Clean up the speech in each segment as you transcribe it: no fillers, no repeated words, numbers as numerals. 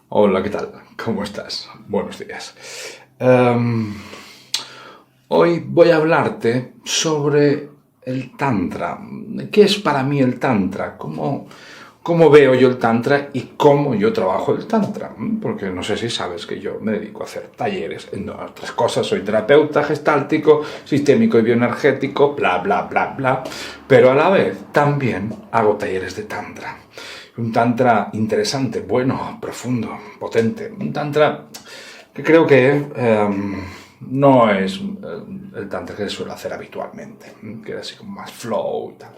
Hola, ¿qué tal? ¿Cómo estás? Buenos días. Em, Hoy voy a hablarte sobre el Tantra. ¿Qué es para mí el Tantra? ¿Cómo veo yo el Tantra y cómo yo trabajo el Tantra? Porque no sé si sabes que yo me dedico a hacer talleres en otras cosas. Soy terapeuta gestáltico, sistémico y bioenergético, bla, bla, bla, bla. Pero a la vez también hago talleres de Tantra. Un Tantra interesante, bueno, profundo, potente. Un Tantra que creo que no es el Tantra que suelo hacer habitualmente, que es así como más flow y tal.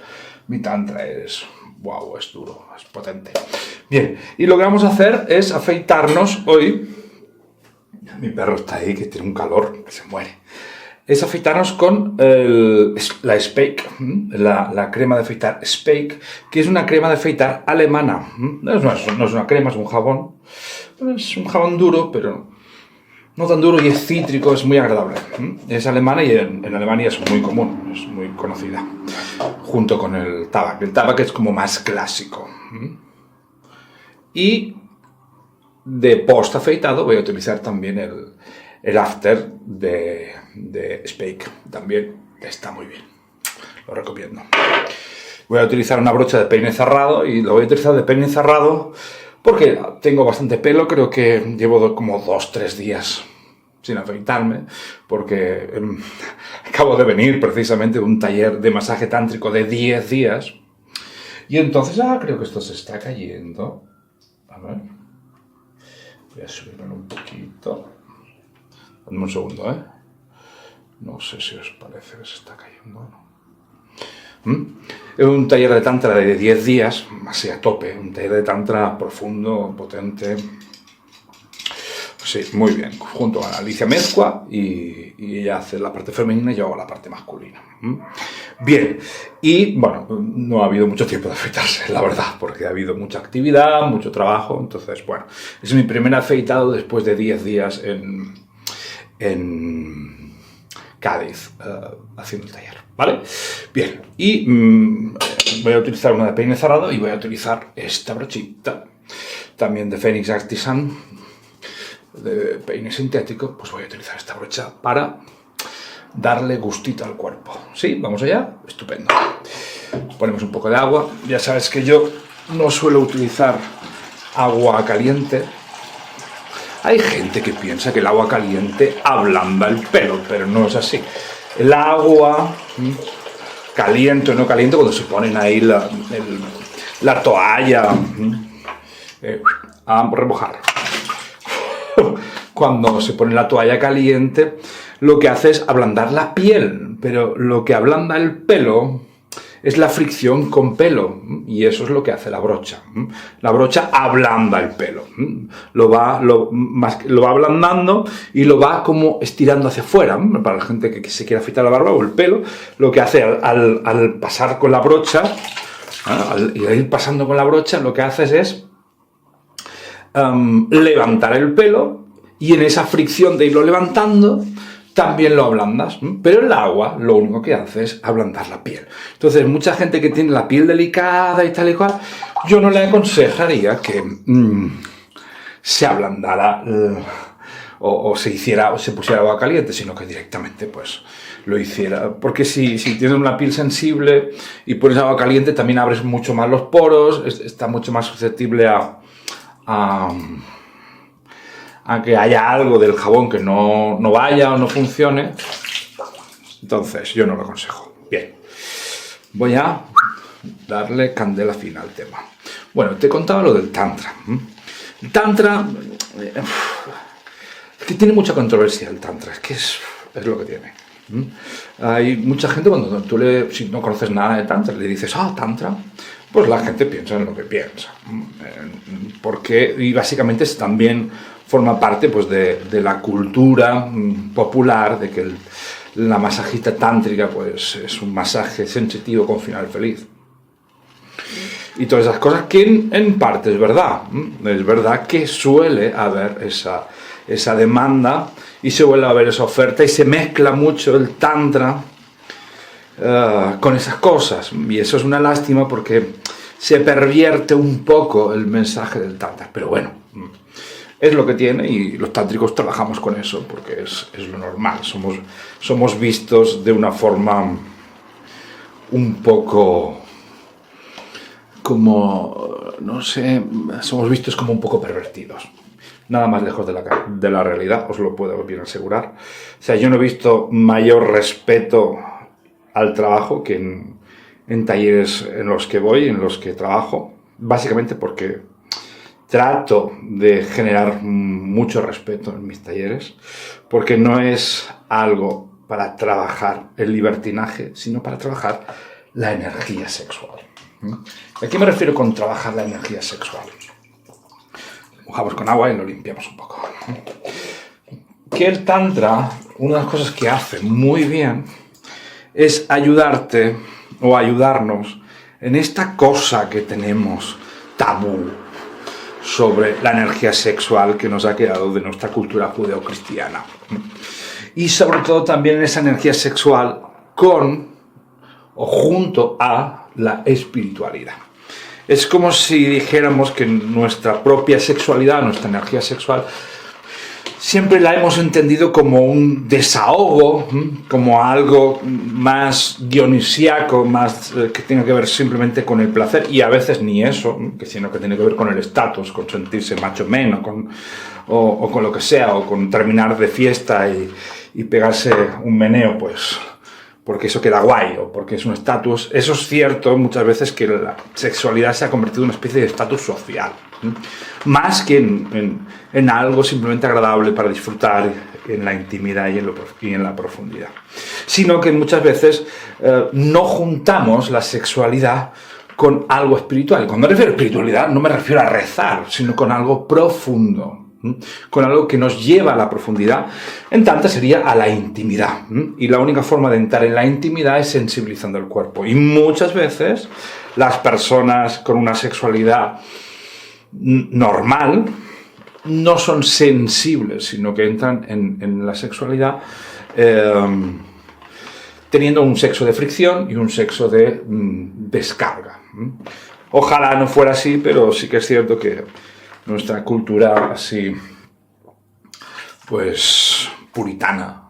Mi Tantra es, wow, es duro, es potente. Bien, y lo que vamos a hacer es afeitarnos hoy. Mi perro está ahí, que tiene un calor que se muere. Es afeitarnos con la Speik, la crema de afeitar Speik, que es una crema de afeitar alemana. No es una crema, es un jabón. Es un jabón duro, pero no tan duro, y es cítrico, es muy agradable. Es alemana y en Alemania es muy común, es muy conocida. Junto con el Tabak. El Tabak es como más clásico. Y de post afeitado voy a utilizar también el after de Speik. También está muy bien. Lo recomiendo. Voy a utilizar una brocha de peine cerrado y lo voy a utilizar de peine cerrado porque tengo bastante pelo. Creo que llevo como 2-3 días sin afeitarme porque acabo de venir precisamente de un taller de masaje tántrico de 10 días y entonces, creo que esto se está cayendo. A ver. Voy a subirlo un poquito. Dame un segundo, ¿eh? No sé si os parece que se está cayendo o no. Es un taller de Tantra de 10 días, así a tope. Un taller de Tantra profundo, potente. Sí, muy bien. Junto a Alicia Mezcua y ella hace la parte femenina y yo hago la parte masculina. Bien, y bueno, no ha habido mucho tiempo de afeitarse, la verdad, porque ha habido mucha actividad, mucho trabajo. Entonces, bueno, es mi primer afeitado después de 10 días en Cádiz, haciendo el taller, ¿vale? Bien, y voy a utilizar una de peine cerrado y voy a utilizar esta brochita, también de Phoenix Artisan, de peine sintético. Pues voy a utilizar esta brocha para darle gustito al cuerpo. ¿Sí? ¿Vamos allá? Estupendo. Ponemos un poco de agua. Ya sabes que yo no suelo utilizar agua caliente. Hay gente que piensa que el agua caliente ablanda el pelo, pero no es así. El agua caliente o no caliente, cuando se ponen ahí la toalla a remojar, cuando se pone la toalla caliente, lo que hace es ablandar la piel, pero lo que ablanda el pelo es la fricción con pelo, y eso es lo que hace la brocha. La brocha ablanda el pelo, lo va ablandando y lo va como estirando hacia afuera. Para la gente que se quiera afeitar la barba o el pelo, lo que hace al pasar con la brocha, al ir pasando con la brocha, lo que haces es levantar el pelo, y en esa fricción de irlo levantando también lo ablandas. Pero el agua lo único que hace es ablandar la piel. Entonces, mucha gente que tiene la piel delicada y tal y cual, yo no le aconsejaría que se ablandara o se pusiera agua caliente, sino que directamente pues lo hiciera. Porque si tienes una piel sensible y pones agua caliente, también abres mucho más los poros, está mucho más susceptible a que haya algo del jabón que no vaya o no funcione. Entonces, yo no lo aconsejo. Bien, voy a darle candela fina al tema. Bueno, te contaba lo del Tantra. El Tantra es que tiene mucha controversia. El Tantra es que es lo que tiene. Hay mucha gente, cuando si no conoces nada de Tantra, le dices, Tantra, pues la gente piensa en lo que piensa. Y básicamente también forma parte pues de la cultura popular de que la masajista tántrica pues es un masaje sensitivo con final feliz. Y todas esas cosas que en parte es verdad. Es verdad que suele haber esa demanda y suele haber esa oferta y se mezcla mucho el Tantra con esas cosas. Y eso es una lástima porque se pervierte un poco el mensaje del Tantra. Pero bueno, es lo que tiene y los tántricos trabajamos con eso porque es lo normal. Somos vistos de una forma un poco como, no sé, somos vistos como un poco pervertidos. Nada más lejos de la realidad, os lo puedo bien asegurar. O sea, yo no he visto mayor respeto al trabajo que en talleres en los que voy, en los que trabajo, básicamente porque trato de generar mucho respeto en mis talleres, porque no es algo para trabajar el libertinaje, sino para trabajar la energía sexual. ¿A qué me refiero con trabajar la energía sexual? Mojamos con agua y lo limpiamos un poco. Que el Tantra, una de las cosas que hace muy bien, es ayudarte o ayudarnos en esta cosa que tenemos tabú sobre la energía sexual que nos ha quedado de nuestra cultura judeocristiana. Y sobre todo también en esa energía sexual con o junto a la espiritualidad. Es como si dijéramos que nuestra propia sexualidad, nuestra energía sexual, siempre la hemos entendido como un desahogo, como algo más dionisíaco, más que tiene que ver simplemente con el placer, y a veces ni eso, sino que tiene que ver con el estatus, con sentirse macho menos, o con lo que sea, o con terminar de fiesta y pegarse un meneo, pues porque eso queda guay, o porque es un estatus. Eso es cierto muchas veces, que la sexualidad se ha convertido en una especie de estatus social, más que en algo simplemente agradable para disfrutar en la intimidad y en la profundidad. Sino que muchas veces no juntamos la sexualidad con algo espiritual. Cuando me refiero a espiritualidad no me refiero a rezar, sino con algo profundo, con algo que nos lleva a la profundidad. En Tantra sería a la intimidad, y la única forma de entrar en la intimidad es sensibilizando el cuerpo, y muchas veces las personas con una sexualidad normal no son sensibles, sino que entran en la sexualidad teniendo un sexo de fricción y un sexo de descarga. Ojalá no fuera así, pero sí que es cierto que nuestra cultura así, pues puritana,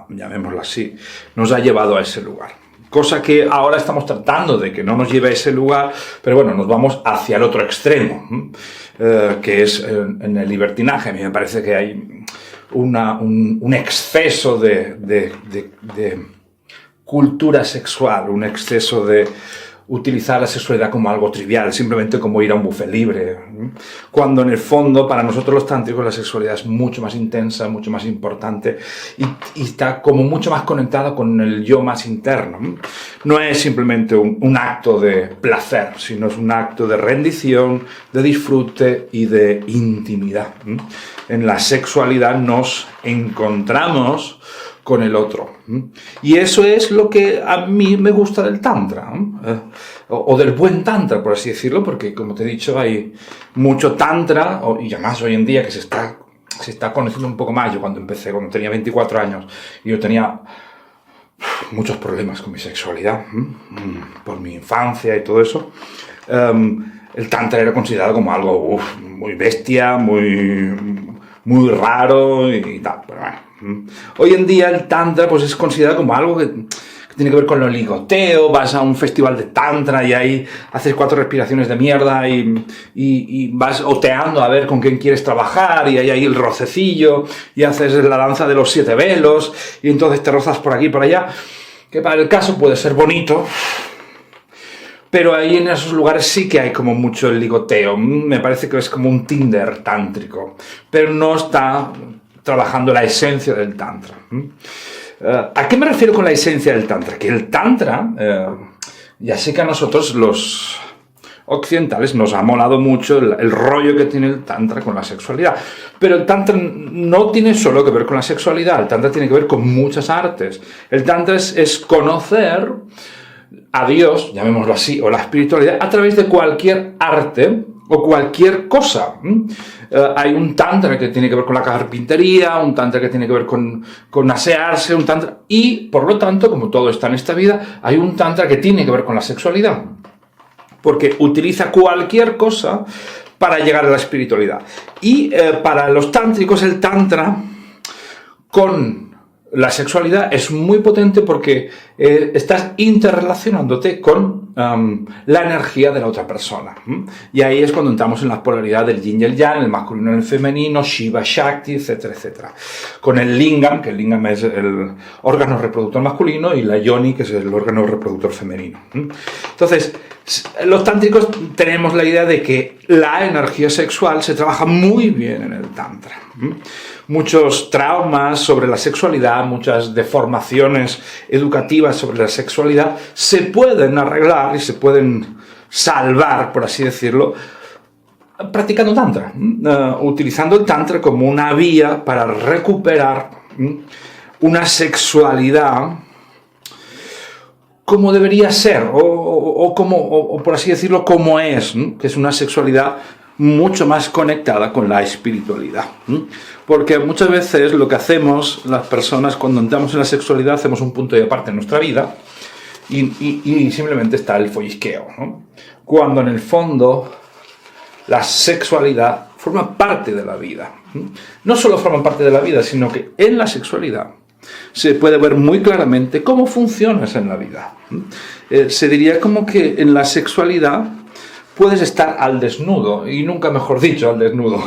llamémosla así, nos ha llevado a ese lugar. Cosa que ahora estamos tratando de que no nos lleve a ese lugar, pero bueno, nos vamos hacia el otro extremo, que es en el libertinaje. A mí me parece que hay un exceso de cultura sexual, un exceso de utilizar la sexualidad como algo trivial, simplemente como ir a un buffet libre, cuando en el fondo para nosotros los tántricos la sexualidad es mucho más intensa, mucho más importante y está como mucho más conectada con el yo más interno. No es simplemente un acto de placer, sino es un acto de rendición, de disfrute y de intimidad. En la sexualidad nos encontramos con el otro. Y eso es lo que a mí me gusta del Tantra, o del buen Tantra, por así decirlo, porque, como te he dicho, hay mucho Tantra, y además hoy en día que se está conociendo un poco más. Yo cuando tenía 24 años, yo tenía muchos problemas con mi sexualidad, por mi infancia y todo eso. El Tantra era considerado como algo muy bestia, muy raro y tal, pero bueno. Hoy en día el Tantra pues es considerado como algo que tiene que ver con lo ligoteo. Vas a un festival de Tantra y ahí haces 4 respiraciones de mierda y vas oteando a ver con quién quieres trabajar, y hay ahí el rocecillo y haces la danza de los 7 velos y entonces te rozas por aquí y por allá, que para el caso puede ser bonito, pero ahí en esos lugares sí que hay como mucho el ligoteo. Me parece que es como un Tinder tántrico, pero no está trabajando la esencia del Tantra. ¿A qué me refiero con la esencia del Tantra? Que el Tantra, ya sé que a nosotros los occidentales nos ha molado mucho el rollo que tiene el Tantra con la sexualidad, pero el Tantra no tiene solo que ver con la sexualidad, el Tantra tiene que ver con muchas artes. El Tantra es conocer a Dios, llamémoslo así, o la espiritualidad, a través de cualquier arte o cualquier cosa. Hay un Tantra que tiene que ver con la carpintería, un Tantra que tiene que ver con asearse, un Tantra, y por lo tanto, como todo está en esta vida, hay un Tantra que tiene que ver con la sexualidad, porque utiliza cualquier cosa para llegar a la espiritualidad. Y para los tántricos el tantra con la sexualidad es muy potente porque estás interrelacionándote con la energía de la otra persona. Y ahí es cuando entramos en la polaridad del yin y el yang, el masculino y el femenino, Shiva, Shakti, etcétera, etcétera. Con el lingam, que el lingam es el órgano reproductor masculino, y la yoni, que es el órgano reproductor femenino. Entonces, los tántricos tenemos la idea de que la energía sexual se trabaja muy bien en el tantra. Muchos traumas sobre la sexualidad, muchas deformaciones educativas sobre la sexualidad se pueden arreglar y se pueden salvar, por así decirlo, practicando tantra, utilizando el tantra como una vía para recuperar una sexualidad como debería ser, o por así decirlo, como es, que es una sexualidad mucho más conectada con la espiritualidad. Porque muchas veces lo que hacemos las personas cuando entramos en la sexualidad, hacemos un punto de aparte en nuestra vida y simplemente está el follisqueo, ¿no? Cuando en el fondo la sexualidad forma parte de la vida. No solo forma parte de la vida, sino que en la sexualidad se puede ver muy claramente cómo funcionas en la vida. Se diría como que en la sexualidad puedes estar al desnudo, y nunca mejor dicho, al desnudo.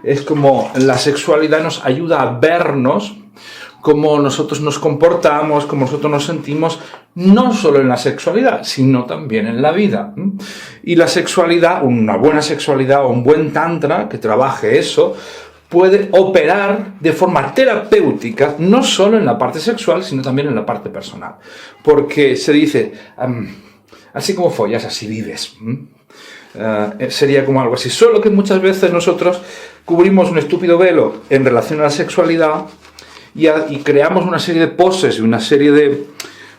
Es como la sexualidad nos ayuda a vernos, cómo nosotros nos comportamos, cómo nosotros nos sentimos, no solo en la sexualidad, sino también en la vida. Y la sexualidad, una buena sexualidad o un buen tantra que trabaje eso, puede operar de forma terapéutica, no solo en la parte sexual, sino también en la parte personal. Porque se dice, así como follas, así vives. Sería como algo así. Solo que muchas veces nosotros cubrimos un estúpido velo en relación a la sexualidad y creamos una serie de poses y una serie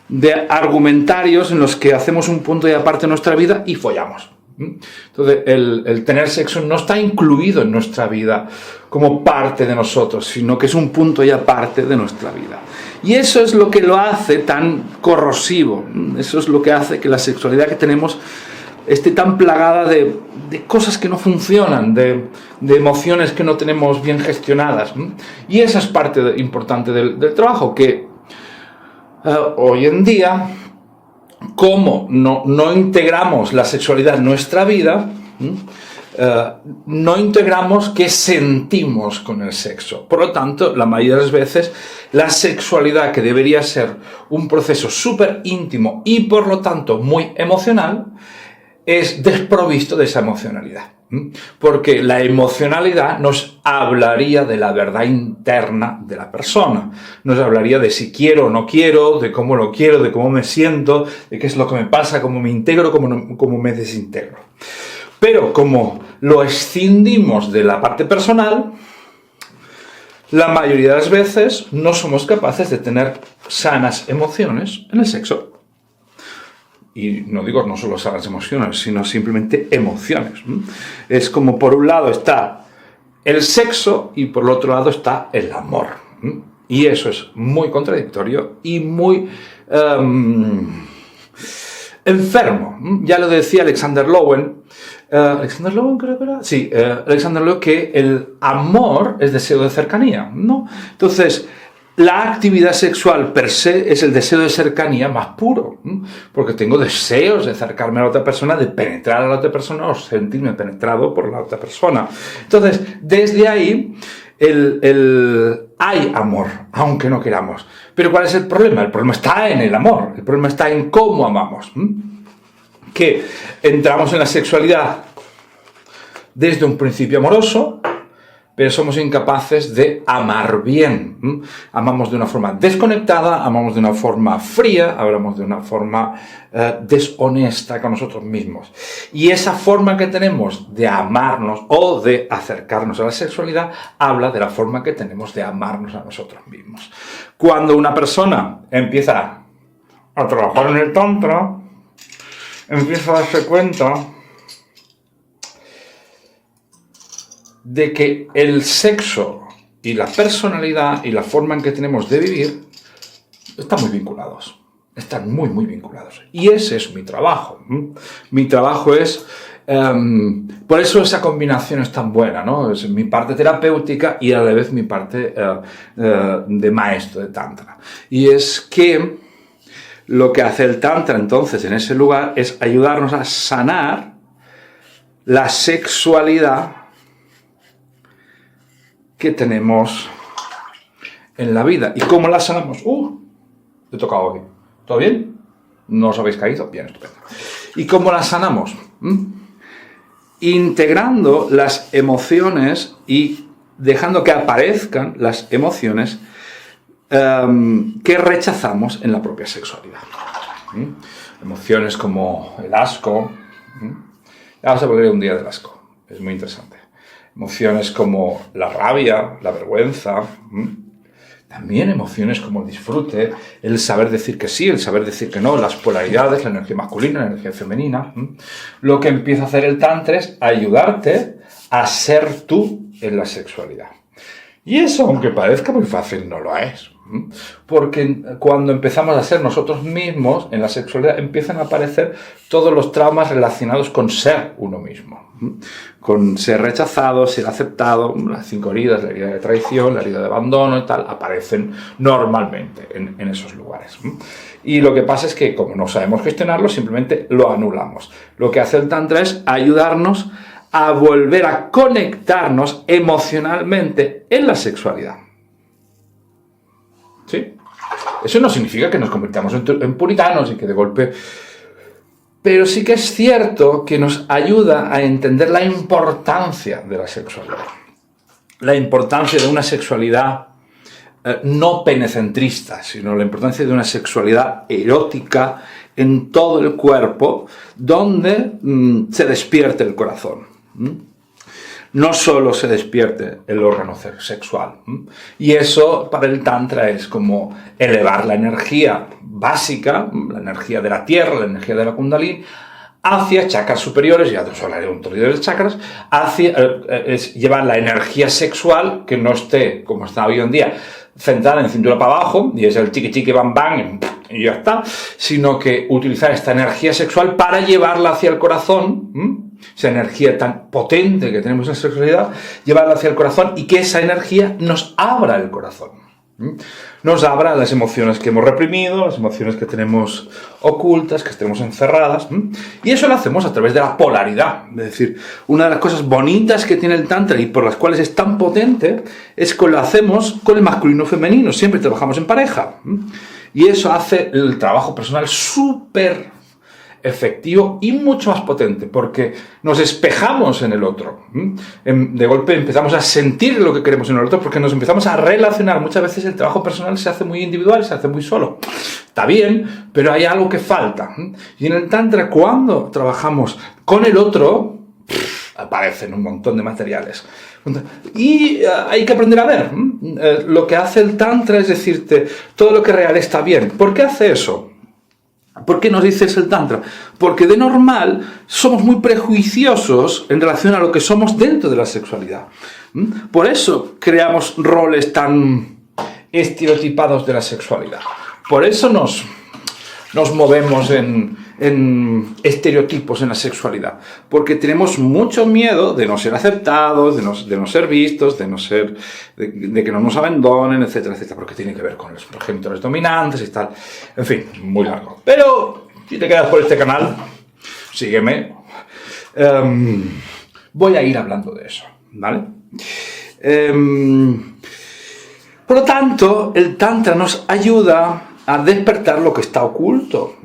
de argumentarios en los que hacemos un punto y aparte en nuestra vida y follamos. Entonces, el tener sexo no está incluido en nuestra vida como parte de nosotros, sino que es un punto y aparte de nuestra vida. Y eso es lo que lo hace tan corrosivo. Eso es lo que hace que la sexualidad que tenemos esté tan plagada de cosas que no funcionan, de emociones que no tenemos bien gestionadas. Y esa es parte importante del trabajo, que hoy en día, como no integramos la sexualidad en nuestra vida, no integramos qué sentimos con el sexo. Por lo tanto, la mayoría de las veces, la sexualidad, que debería ser un proceso súper íntimo y por lo tanto muy emocional, es desprovisto de esa emocionalidad. Porque la emocionalidad nos hablaría de la verdad interna de la persona. Nos hablaría de si quiero o no quiero, de cómo lo quiero, de cómo me siento, de qué es lo que me pasa, cómo me integro, cómo me desintegro. Pero como lo escindimos de la parte personal, la mayoría de las veces no somos capaces de tener sanas emociones en el sexo. Y no digo no solo sanas emociones, sino simplemente emociones. Es como por un lado está el sexo y por el otro lado está el amor. Y eso es muy contradictorio y muy enfermo. Ya lo decía Alexander Lowen. ¿Alexander Lowen creo que era? Sí, Alexander Lowen, que el amor es deseo de cercanía, ¿no? Entonces, la actividad sexual per se es el deseo de cercanía más puro, porque tengo deseos de acercarme a la otra persona, de penetrar a la otra persona o sentirme penetrado por la otra persona. Entonces, desde ahí hay amor, aunque no queramos. Pero ¿cuál es el problema? El problema está en el amor, el problema está en cómo amamos. Que entramos en la sexualidad desde un principio amoroso, pero somos incapaces de amar bien. Amamos de una forma desconectada, amamos de una forma fría, hablamos de una forma deshonesta con nosotros mismos. Y esa forma que tenemos de amarnos o de acercarnos a la sexualidad habla de la forma que tenemos de amarnos a nosotros mismos. Cuando una persona empieza a trabajar en el tantra, empieza a darse cuenta de que el sexo y la personalidad y la forma en que tenemos de vivir están muy vinculados. Están muy, muy vinculados. Y ese es mi trabajo. Mi trabajo es Por eso esa combinación es tan buena, ¿no? Es mi parte terapéutica y a la vez mi parte de maestro de Tantra. Y es que lo que hace el Tantra entonces en ese lugar es ayudarnos a sanar la sexualidad que tenemos en la vida. ¿Y cómo la sanamos? Te he tocado aquí. ¿Todo bien? ¿No os habéis caído? Bien, estupendo. ¿Y cómo la sanamos? Integrando las emociones y dejando que aparezcan las emociones que rechazamos en la propia sexualidad. Emociones como el asco. Ya vamos a poner un día del asco. Es muy interesante. Emociones como la rabia, la vergüenza. También emociones como el disfrute, el saber decir que sí, el saber decir que no, las polaridades, la energía masculina, la energía femenina. Lo que empieza a hacer el Tantra es ayudarte a ser tú en la sexualidad. Y eso, aunque parezca muy fácil, no lo es. Porque cuando empezamos a ser nosotros mismos en la sexualidad, empiezan a aparecer todos los traumas relacionados con ser uno mismo. Con ser rechazado, ser aceptado, las 5 heridas, la herida de traición, la herida de abandono y tal, aparecen normalmente en esos lugares. Y lo que pasa es que, como no sabemos gestionarlo, simplemente lo anulamos. Lo que hace el Tantra es ayudarnos a volver a conectarnos emocionalmente en la sexualidad. ¿Sí? Eso no significa que nos convirtamos en puritanos y que de golpe... Pero sí que es cierto que nos ayuda a entender la importancia de la sexualidad. La importancia de una sexualidad no penecentrista, sino la importancia de una sexualidad erótica en todo el cuerpo, donde se despierte el corazón. No solo se despierte el órgano sexual. Y eso para el Tantra es como elevar la energía básica, la energía de la tierra, la energía de la Kundalini, hacia chakras superiores, ya os hablaré un trillón de chakras, es llevar la energía sexual, que no esté, como está hoy en día, centrada en cintura para abajo, y es el chiqui chiqui bam bam, y ya está, sino que utilizar esta energía sexual para llevarla hacia el corazón, esa energía tan potente que tenemos en la sexualidad, llevarla hacia el corazón y que esa energía nos abra el corazón. Nos abra las emociones que hemos reprimido, las emociones que tenemos ocultas, que tenemos encerradas. Y eso lo hacemos a través de la polaridad. Es decir, una de las cosas bonitas que tiene el Tantra y por las cuales es tan potente es que lo hacemos con el masculino y femenino. Siempre trabajamos en pareja. Y eso hace el trabajo personal súper efectivo y mucho más potente, porque nos espejamos en el otro. De golpe empezamos a sentir lo que queremos en el otro, porque nos empezamos a relacionar. Muchas veces el trabajo personal se hace muy individual, se hace muy solo. Está bien, pero hay algo que falta. Y en el Tantra, cuando trabajamos con el otro, aparecen un montón de materiales. Y hay que aprender a ver. Lo que hace el Tantra es decirte, todo lo que es real está bien. ¿Por qué hace eso? ¿Por qué nos dice eso el Tantra? Porque de normal somos muy prejuiciosos en relación a lo que somos dentro de la sexualidad. Por eso creamos roles tan estereotipados de la sexualidad. Por eso nos movemos en estereotipos en la sexualidad. Porque tenemos mucho miedo de no ser aceptados, de no ser vistos, de que no nos abandonen, etcétera, etcétera. Porque tiene que ver con los progenitores dominantes y tal. En fin, muy largo. Pero si te quedas por este canal, sígueme. Voy a ir hablando de eso, ¿vale? Por lo tanto, el Tantra nos ayuda a despertar lo que está oculto,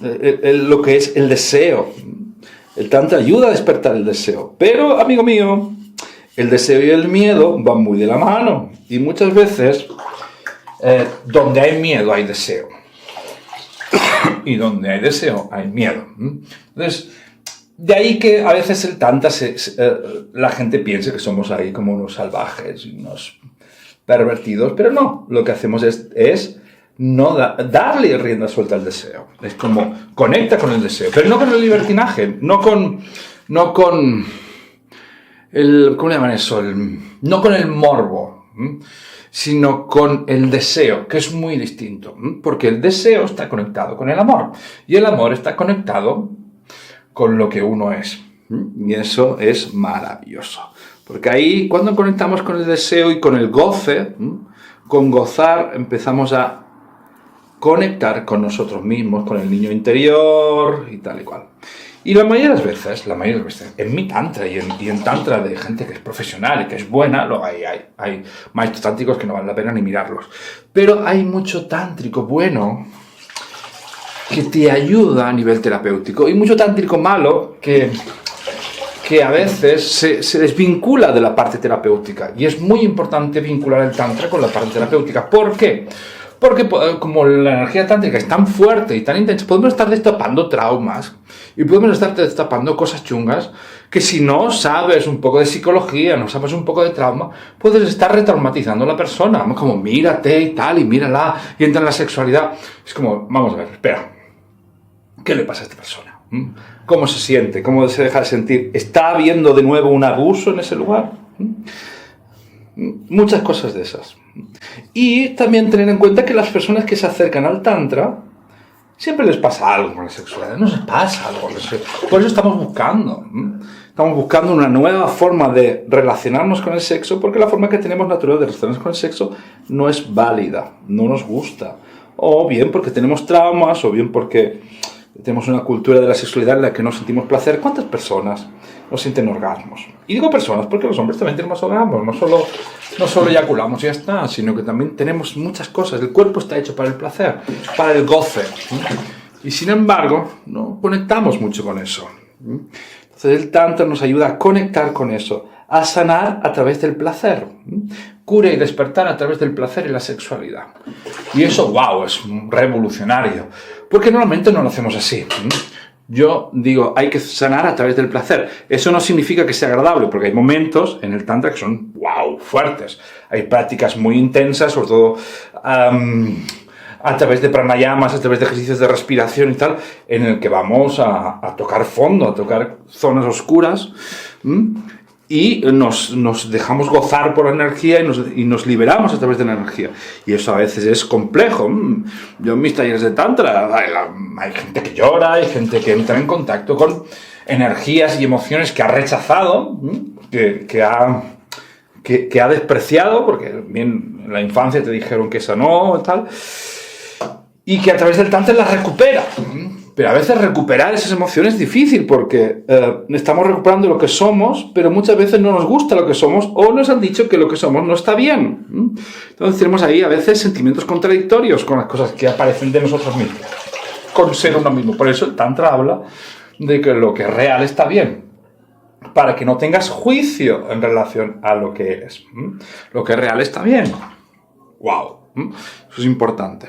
lo que es el deseo. El Tantra ayuda a despertar el deseo. Pero, amigo mío, el deseo y el miedo van muy de la mano. Y muchas veces, donde hay miedo hay deseo. Y donde hay deseo hay miedo. Entonces, de ahí que a veces el Tantra, la gente piense que somos ahí como unos salvajes, unos pervertidos. Pero no, lo que hacemos es no darle rienda suelta al deseo. Es como conecta con el deseo, pero no con el libertinaje, no con el, ¿cómo le llaman eso? No con el morbo, sino con el deseo, que es muy distinto, porque el deseo está conectado con el amor y el amor está conectado con lo que uno es. Y eso es maravilloso. Porque ahí, cuando conectamos con el deseo y con el goce, con gozar, empezamos a conectar con nosotros mismos, con el niño interior y tal y cual. Y la mayoría de las veces, en mi tantra y en tantra de gente que es profesional y que es buena, hay maestros tántricos que no vale la pena ni mirarlos. Pero hay mucho tántrico bueno que te ayuda a nivel terapéutico y mucho tántrico malo que a veces se desvincula de la parte terapéutica. Y es muy importante vincular el tantra con la parte terapéutica. ¿Por qué? Porque como la energía tántrica es tan fuerte y tan intensa, podemos estar destapando traumas y podemos estar destapando cosas chungas que si no sabes un poco de psicología, no sabes un poco de trauma, puedes estar retraumatizando a la persona. Como mírate y tal, y mírala, y entra en la sexualidad. Es como, vamos a ver, espera, ¿qué le pasa a esta persona? ¿Cómo se siente? ¿Cómo se deja de sentir? ¿Está habiendo de nuevo un abuso en ese lugar? Muchas cosas de esas. Y también tener en cuenta que las personas que se acercan al tantra siempre les pasa algo con la sexualidad, no les pasa algo. Por eso estamos buscando una nueva forma de relacionarnos con el sexo, porque la forma que tenemos natural de relacionarnos con el sexo no es válida, no nos gusta, o bien porque tenemos traumas, o bien porque tenemos una cultura de la sexualidad en la que no sentimos placer. ¿Cuántas personas no sienten orgasmos? Y digo personas porque los hombres también tenemos orgasmos, no solo eyaculamos y ya está, sino que también tenemos muchas cosas. El cuerpo está hecho para el placer, para el goce. Y sin embargo, no conectamos mucho con eso. Entonces el tantra nos ayuda a conectar con eso, a sanar a través del placer. Cura y despertar a través del placer y la sexualidad. Y eso, wow, es revolucionario. Porque normalmente no lo hacemos así. Yo digo, hay que sanar a través del placer. Eso no significa que sea agradable, porque hay momentos en el tantra que son, wow, fuertes. Hay prácticas muy intensas, sobre todo a través de pranayamas, a través de ejercicios de respiración y tal, en el que vamos a tocar fondo, a tocar zonas oscuras. Y nos dejamos gozar por la energía y nos liberamos a través de la energía. Y eso a veces es complejo. Yo en mis talleres de tantra hay gente que llora, hay gente que entra en contacto con energías y emociones que ha rechazado, que ha despreciado, porque bien en la infancia te dijeron que esa no, tal, y que a través del tantra las recupera. Pero a veces recuperar esas emociones es difícil porque estamos recuperando lo que somos, pero muchas veces no nos gusta lo que somos o nos han dicho que lo que somos no está bien. Entonces tenemos ahí a veces sentimientos contradictorios con las cosas que aparecen de nosotros mismos, con ser uno mismo. Por eso el Tantra habla de que lo que es real está bien, para que no tengas juicio en relación a lo que eres. Lo que es real está bien. ¡Wow! Eso es importante.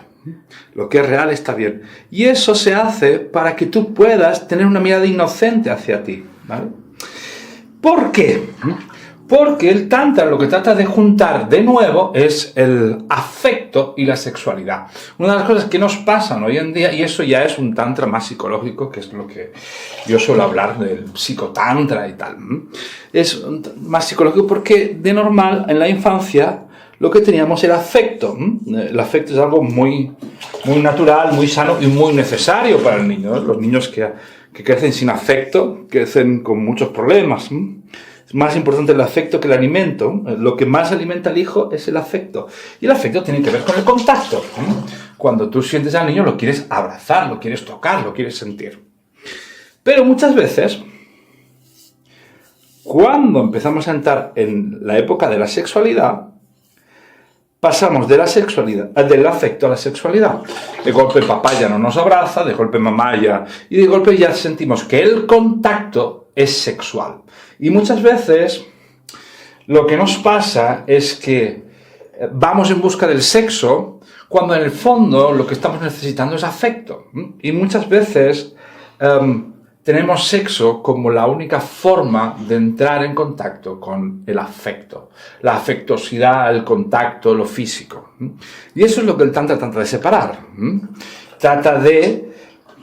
Lo que es real está bien. Y eso se hace para que tú puedas tener una mirada inocente hacia ti, ¿vale? ¿Por qué? Porque el Tantra lo que trata de juntar de nuevo es el afecto y la sexualidad. Una de las cosas que nos pasan hoy en día, y eso ya es un Tantra más psicológico, que es lo que yo suelo hablar del psicotantra y tal, es más psicológico porque de normal en la infancia lo que teníamos era afecto. El afecto es algo muy, muy natural, muy sano y muy necesario para el niño. Los niños que crecen sin afecto crecen con muchos problemas. Es más importante el afecto que el alimento. Lo que más alimenta al hijo es el afecto. Y el afecto tiene que ver con el contacto. Cuando tú sientes al niño, lo quieres abrazar, lo quieres tocar, lo quieres sentir. Pero muchas veces, cuando empezamos a entrar en la época de la sexualidad, pasamos del afecto a la sexualidad. De golpe papá ya no nos abraza, de golpe mamá ya... Y de golpe ya sentimos que el contacto es sexual. Y muchas veces lo que nos pasa es que vamos en busca del sexo cuando en el fondo lo que estamos necesitando es afecto. Y muchas veces tenemos sexo como la única forma de entrar en contacto con el afecto, la afectuosidad, el contacto, lo físico. Y eso es lo que el Tantra trata de separar. Trata de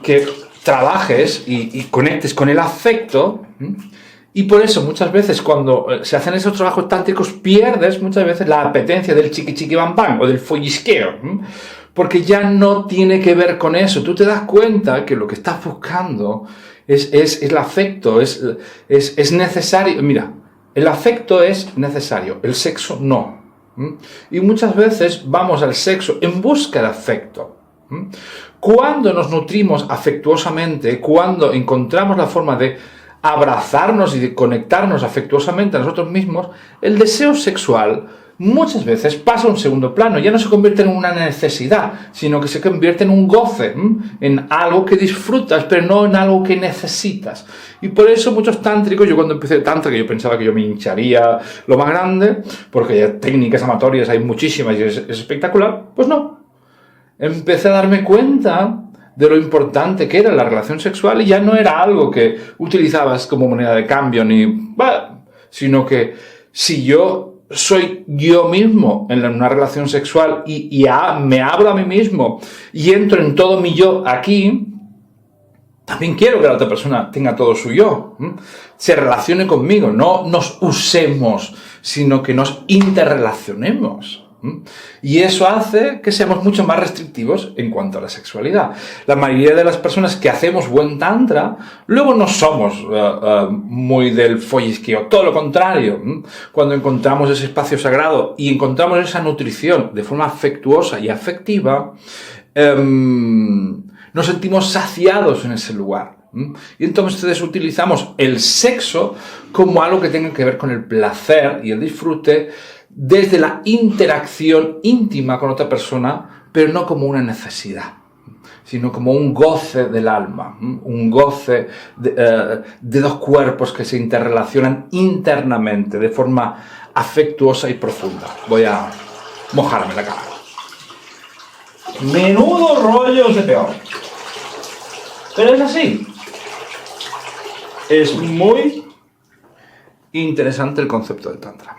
que trabajes y conectes con el afecto. Y por eso muchas veces cuando se hacen esos trabajos tántricos pierdes muchas veces la apetencia del chiqui chiqui bam bam o del follisqueo. Porque ya no tiene que ver con eso. Tú te das cuenta que lo que estás buscando es el afecto, es necesario. Mira, el afecto es necesario, el sexo no. Y muchas veces vamos al sexo en busca de afecto. Cuando nos nutrimos afectuosamente, cuando encontramos la forma de abrazarnos y de conectarnos afectuosamente a nosotros mismos, el deseo sexual muchas veces pasa a un segundo plano. Ya no se convierte en una necesidad, sino que se convierte en un goce, en algo que disfrutas, pero no en algo que necesitas. Y por eso muchos tántricos, yo cuando empecé tantra, que yo pensaba que yo me hincharía lo más grande, porque hay técnicas amatorias, hay muchísimas y es espectacular, pues no. Empecé a darme cuenta de lo importante que era la relación sexual y ya no era algo que utilizabas como moneda de cambio, sino que si yo soy yo mismo en una relación sexual y me abro a mí mismo y entro en todo mi yo aquí, también quiero que la otra persona tenga todo su yo, se relacione conmigo, no nos usemos, sino que nos interrelacionemos. Y eso hace que seamos mucho más restrictivos en cuanto a la sexualidad. La mayoría de las personas que hacemos buen tantra, luego no somos muy del follisqueo, todo lo contrario. Cuando encontramos ese espacio sagrado y encontramos esa nutrición de forma afectuosa y afectiva, nos sentimos saciados en ese lugar. Y entonces utilizamos el sexo como algo que tenga que ver con el placer y el disfrute desde la interacción íntima con otra persona, pero no como una necesidad, sino como un goce del alma, un goce de dos cuerpos que se interrelacionan internamente de forma afectuosa y profunda. Voy a mojarme la cara. Menudo rollo de peor. Pero es así. Es muy interesante el concepto del Tantra.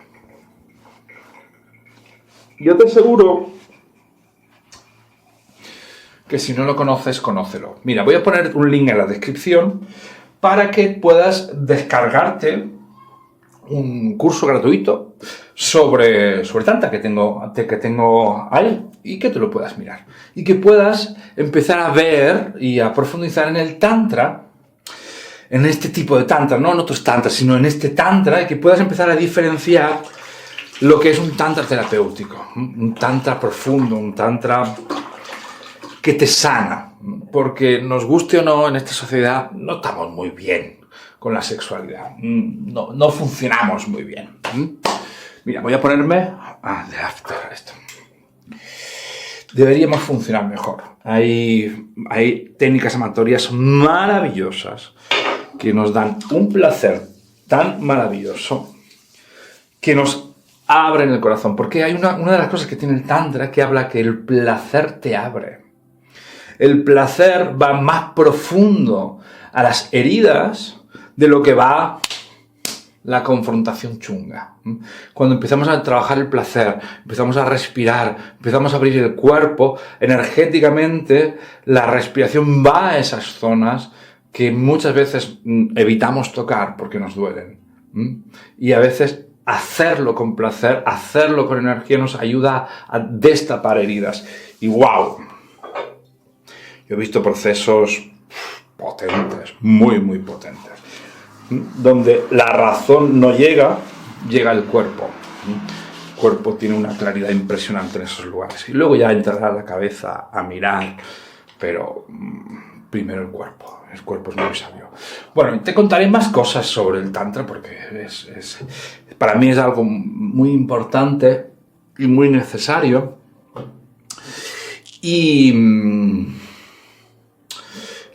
Yo te aseguro que si no lo conoces, conócelo. Mira, voy a poner un link en la descripción para que puedas descargarte un curso gratuito sobre Tantra que tengo ahí y que te lo puedas mirar. Y que puedas empezar a ver y a profundizar en el Tantra, en este tipo de Tantra, no en otros Tantras, sino en este Tantra, y que puedas empezar a diferenciar lo que es un tantra terapéutico, un tantra profundo, un tantra que te sana, porque nos guste o no en esta sociedad no estamos muy bien con la sexualidad, no funcionamos muy bien. Mira, voy a ponerme de after esto. Deberíamos funcionar mejor. Hay técnicas amatorias maravillosas que nos dan un placer tan maravilloso que nos abren el corazón, porque hay una de las cosas que tiene el Tantra que habla que el placer te abre. El placer va más profundo a las heridas de lo que va la confrontación chunga. Cuando empezamos a trabajar el placer, empezamos a respirar, empezamos a abrir el cuerpo, energéticamente la respiración va a esas zonas que muchas veces evitamos tocar porque nos duelen. Y a veces hacerlo con placer, hacerlo con energía nos ayuda a destapar heridas. Y ¡wow! Yo he visto procesos potentes, muy, muy potentes, donde la razón no llega el cuerpo. El cuerpo tiene una claridad impresionante en esos lugares. Y luego ya entrará la cabeza a mirar, pero primero el cuerpo. El cuerpo es muy sabio. Bueno, te contaré más cosas sobre el Tantra porque para mí es algo muy importante y muy necesario. Y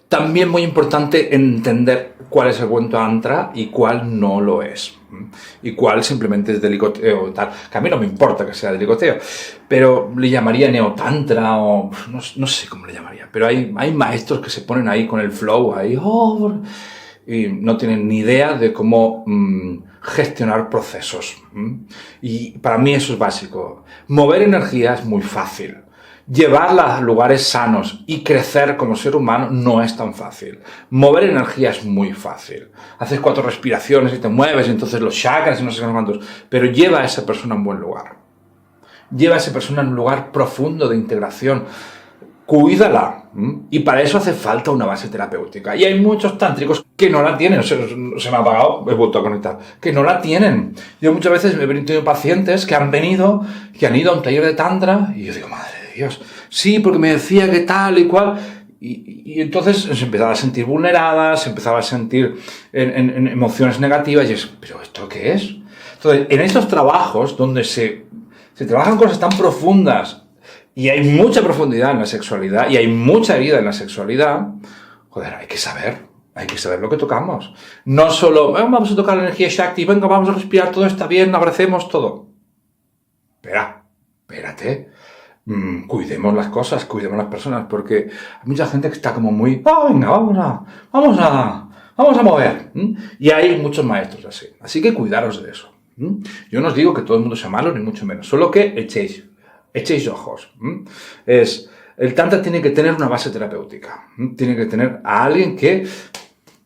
también muy importante entender cuál es el buen Tantra y cuál no lo es. Y cuál simplemente es de licoteo. Tal. Que a mí no me importa que sea de licoteo, pero le llamaría neotantra o no sé cómo le llamaría. Pero hay maestros que se ponen ahí con el flow, ahí, y no tienen ni idea de cómo gestionar procesos. Y para mí eso es básico. Mover energía es muy fácil. Llevarla a lugares sanos y crecer como ser humano no es tan fácil. Mover energía es muy fácil. Haces 4 respiraciones y te mueves, y entonces los chakras y no sé cuántos. Pero lleva a esa persona a un buen lugar. Lleva a esa persona a un lugar profundo de integración. cuídala. Y para eso hace falta una base terapéutica. Y hay muchos tántricos que no la tienen. Se me ha apagado, he vuelto a conectar. Que no la tienen. Yo muchas veces me he tenido pacientes que han ido a un taller de tantra y yo digo, madre de Dios, sí, porque me decía que tal y cual. Y entonces se empezaba a sentir vulneradas, se empezaba a sentir en emociones negativas y es, ¿pero esto qué es? Entonces, en estos trabajos donde se trabajan cosas tan profundas y hay mucha profundidad en la sexualidad y hay mucha herida en la sexualidad, joder, hay que saber lo que tocamos. No solo, vamos a tocar la energía Shakti, venga, vamos a respirar, todo está bien, abracemos todo. Espérate. Cuidemos las cosas, cuidemos las personas, porque hay mucha gente que está como muy, venga, vamos a mover. Y hay muchos maestros así. Así que cuidaros de eso. Yo no os digo que todo el mundo sea malo, ni mucho menos. Solo que echéis ojos. El Tantra tiene que tener una base terapéutica. Tiene que tener a alguien que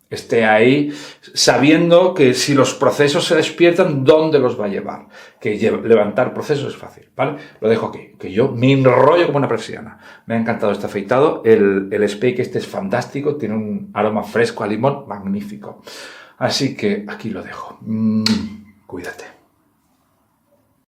esté ahí sabiendo que si los procesos se despiertan, ¿dónde los va a llevar? Que levantar procesos es fácil, ¿vale? Lo dejo aquí, que yo me enrollo como una persiana. Me ha encantado este afeitado, el spray este es fantástico, tiene un aroma fresco a limón magnífico. Así que aquí lo dejo. Cuídate.